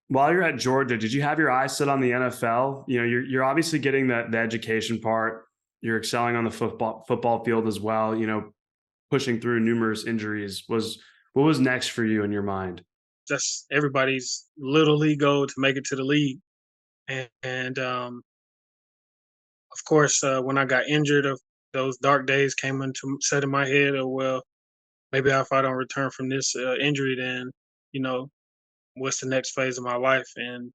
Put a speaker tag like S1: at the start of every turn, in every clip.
S1: While you're at Georgia, did you have your eyes set on the NFL? You're obviously getting the education part. You're excelling on the football field as well. Pushing through numerous injuries. What was next for you in your mind?
S2: That's everybody's little league goal to make it to the league. And of course, when I got injured, those dark days came into set in my head. Oh well, maybe if I don't return from this injury, then you know what's the next phase of my life, and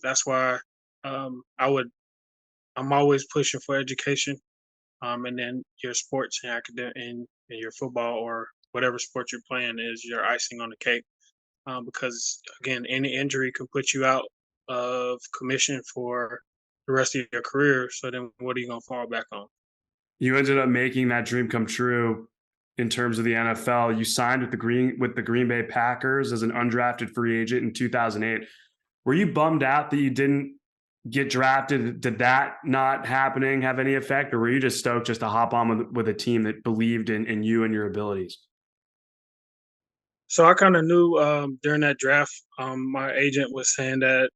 S2: that's why I would. I'm always pushing for education, and then your sports and academic and your football or whatever sport you're playing is your icing on the cake. Because again, any injury can put you out of commission for the rest of your career. So then, what are you going to fall back on?
S1: You ended up making that dream come true in terms of the NFL. You signed with the Green Bay Packers as an undrafted free agent in 2008. Were you bummed out that you didn't get drafted? Did that not happening have any effect, or were you just stoked just to hop on with a team that believed in you and your abilities?
S2: So I kind of knew during that draft, my agent was saying that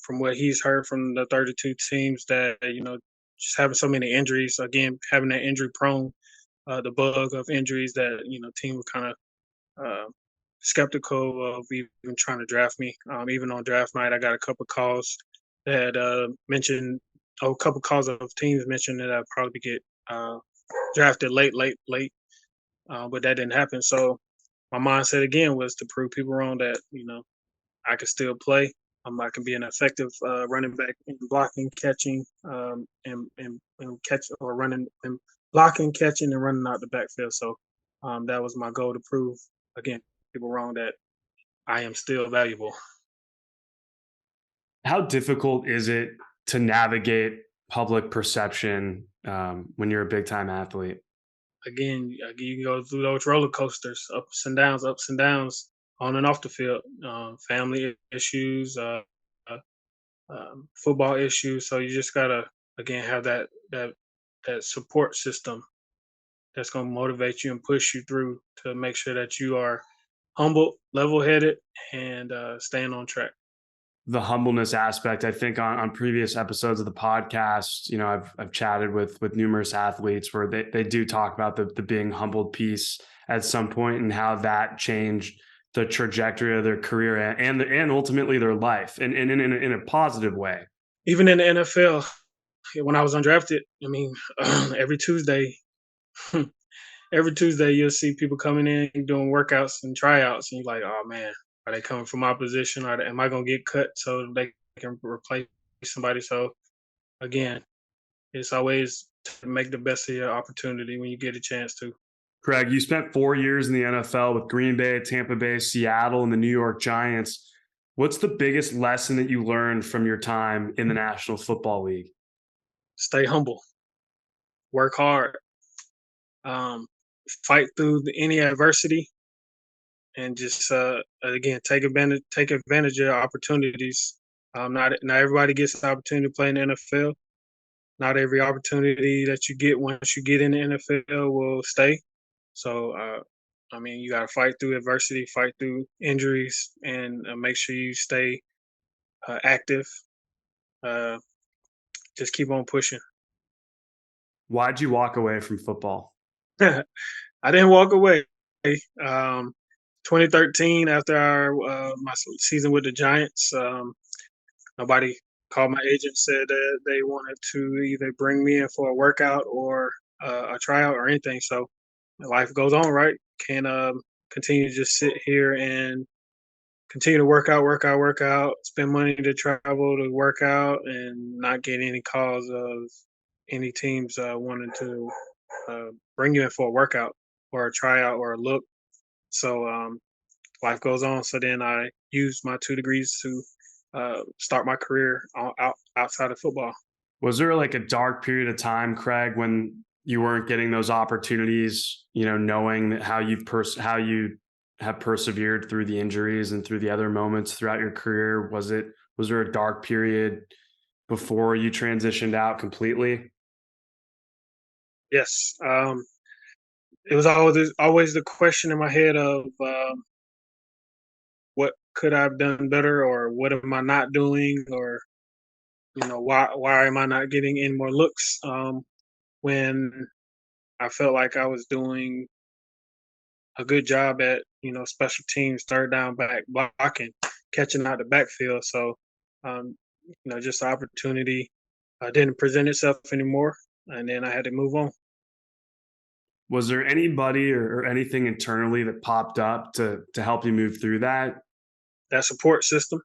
S2: from what he's heard from the 32 teams that just having so many injuries, again having that injury prone, the bug of injuries that team were kind of uh, skeptical of even trying to draft me. Even on draft night, I got a couple calls that mentioned, oh, a couple calls of teams mentioned that I'd probably get drafted late, but that didn't happen. So my mindset again was to prove people wrong that I could still play. I can be an effective running back in blocking, catching, and catch or running and blocking, catching, and running out the backfield. So that was my goal to prove again people wrong that I am still valuable.
S1: How difficult is it to navigate public perception when you're a big time athlete?
S2: Again, you can go through those roller coasters, ups and downs, on and off the field. Family issues, football issues. So you just gotta again have that support system that's gonna motivate you and push you through to make sure that you are humble, level headed, and staying on track.
S1: The humbleness aspect, I think on previous episodes of the podcast, I've chatted with numerous athletes where they do talk about the being humbled piece at some point and how that changed the trajectory of their career and ultimately their life and in a positive way.
S2: Even in the NFL, when I was undrafted, I mean, every Tuesday, every Tuesday you'll see people coming in doing workouts and tryouts, and you're like, oh man, are they coming from my position? Am I gonna get cut so they can replace somebody? So again, it's always to make the best of your opportunity when you get a chance to.
S1: Kregg, you spent 4 years in the NFL with Green Bay, Tampa Bay, Seattle, and the New York Giants. What's the biggest lesson that you learned from your time in the National Football League?
S2: Stay humble, work hard, um, fight through any adversity, and just again take advantage of opportunities. Not everybody gets the opportunity to play in the NFL. Not every opportunity that you get once you get in the NFL will stay. So, I mean, you got to fight through adversity, fight through injuries, and make sure you stay active. Uh, just keep on pushing.
S1: Why'd you walk away from football?
S2: I didn't walk away. Um, 2013, after my season with the Giants, nobody called my agent, said that they wanted to either bring me in for a workout or a tryout or anything. So life goes on, right? Can't continue to just sit here and continue to work out, spend money to travel to work out, and not get any calls of any teams wanting to bring you in for a workout or a tryout or a look. So life goes on. So then I used my 2 degrees to start my career outside of football.
S1: Was there like a dark period of time, Kregg, when you weren't getting those opportunities, knowing that how you have persevered through the injuries and through the other moments throughout your career? Was there a dark period before you transitioned out completely?
S2: Yes, it was always the question in my head of what could I have done better, or what am I not doing, or why am I not getting any more looks, when I felt like I was doing a good job at special teams, third down back, blocking, catching out the backfield. So, just the opportunity didn't present itself anymore, and then I had to move on.
S1: Was there anybody or anything internally that popped up to help you move through that?
S2: That support system,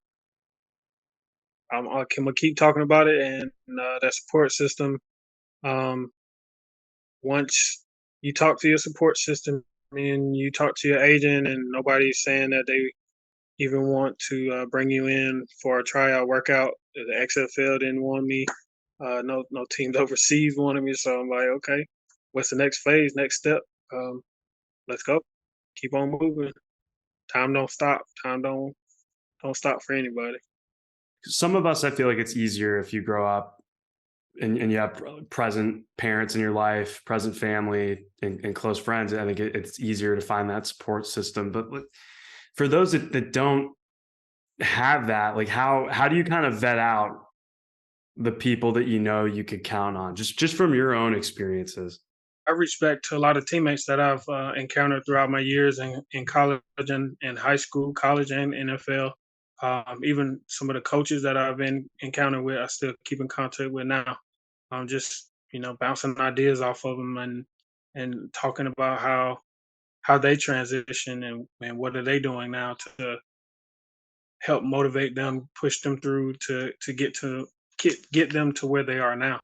S2: I'm gonna keep talking about it, and that support system. Um, Once you talk to your support system and you talk to your agent, and nobody's saying that they even want to bring you in for a tryout workout. The XFL didn't want me. No teams overseas wanted me. So I'm like, okay, what's the next phase, next step? Um, let's go. Keep on moving. Time don't stop. Time don't stop for anybody.
S1: Some of us, I feel like it's easier if you grow up and you have present parents in your life, present family, and close friends. I think it's easier to find that support system. But for those that don't have that, like how do you kind of vet out the people that you know you could count on, just from your own experiences?
S2: I respect to a lot of teammates that I've encountered throughout my years in college and high school, college and NFL. Even some of the coaches that I've been encountered with, I still keep in contact with now. Just bouncing ideas off of them, and talking about how they transition, and what are they doing now to help motivate them, push them through to get them to where they are now.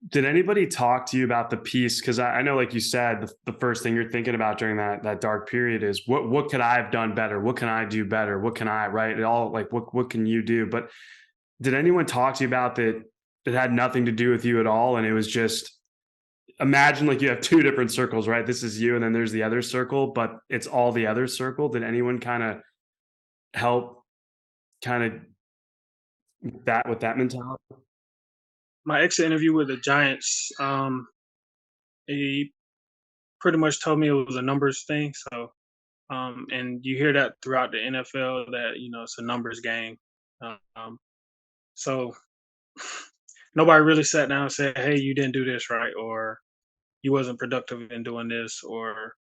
S1: Did anybody talk to you about the piece? Because I know, like you said, the first thing you're thinking about during that dark period is what could I have done better? What can I do better? What can I right? It all like what can you do? But did anyone talk to you about that that had nothing to do with you at all? And it was just imagine like you have two different circles, right? This is you, and then there's the other circle, but it's all the other circle. Did anyone kind of help kind of that with that mentality?
S2: My exit interview with the Giants, he pretty much told me it was a numbers thing. So, and you hear that throughout the NFL that it's a numbers game. Um, so nobody really sat down and said, "Hey, you didn't do this right," or "You wasn't productive in doing this," or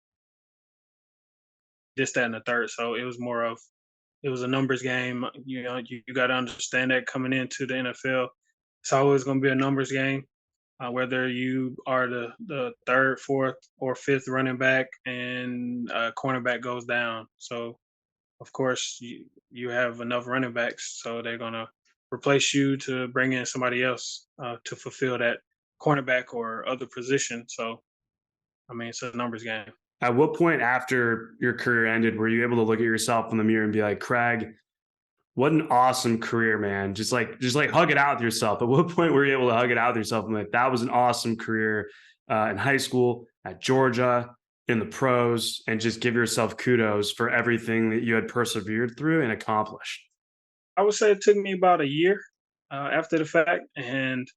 S2: this, that, and the third. So it was more of it was a numbers game. You got to understand that coming into the NFL, it's always going to be a numbers game. Whether you are the third, fourth, or fifth running back, and cornerback goes down. So of course you have enough running backs, so they're gonna replace you to bring in somebody else to fulfill that cornerback or other position. So I mean, it's a numbers game.
S1: At what point after your career ended were you able to look at yourself in the mirror and be like, Craig, what an awesome career, man. Just like hug it out with yourself. At what point were you able to hug it out with yourself and like that was an awesome career in high school, at Georgia, in the pros, and just give yourself kudos for everything that you had persevered through and accomplished?
S2: I would say it took me about a year after the fact, and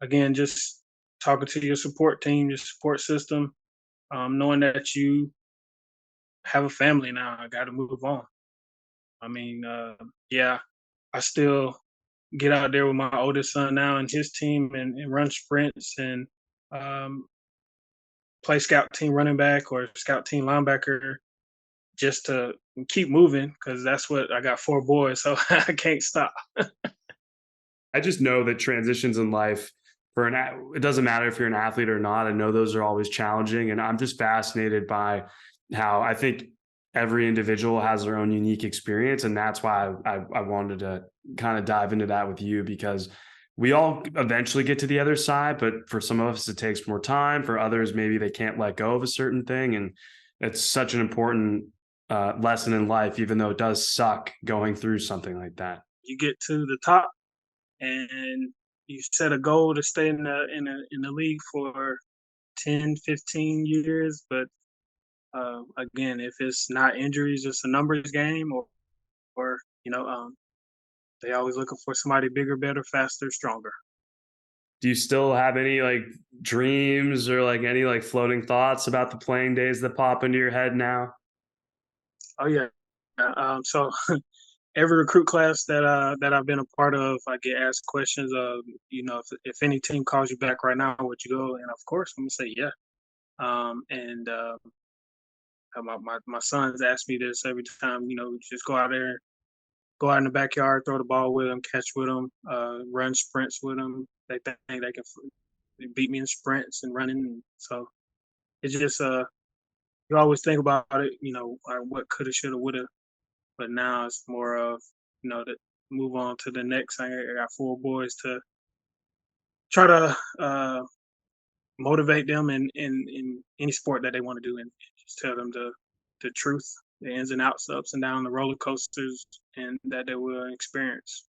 S2: again, just talking to your support team, your support system, knowing that you have a family now. I got to move on. I mean, yeah, I still get out there with my oldest son now and his team, and run sprints, and um, play scout team running back or scout team linebacker, just to keep moving, because that's what I got, 4 boys, so I can't stop.
S1: I just know that transitions in life it doesn't matter if you're an athlete or not. I know those are always challenging, and I'm just fascinated by how I think every individual has their own unique experience, and that's why I wanted to kind of dive into that with you because we all eventually get to the other side, but for some of us it takes more time. For others, maybe they can't let go of a certain thing, and it's such an important lesson in life, even though it does suck going through something like that.
S2: You get to the top, and you set a goal to stay in the league for 10, 15 years. But again, if it's not injuries, it's a numbers game, or they always looking for somebody bigger, better, faster, stronger.
S1: Do you still have any like dreams or like any like floating thoughts about the playing days that pop into your head now?
S2: Oh yeah. So every recruit class that I've been a part of, I get asked questions of, if any team calls you back right now, would you go? And of course, I'm gonna say yeah. And my sons ask me this every time. Just go out there, go out in the backyard, throw the ball with them, catch with them, run sprints with them. They think they can beat me in sprints and running. So it's just you always think about it, what coulda, shoulda, woulda. But now it's more of, to move on to the next. I got four boys to try to motivate them in any sport that they want to do, and just tell them the truth, the ins and outs, the ups and downs, the roller coasters, and that they will experience.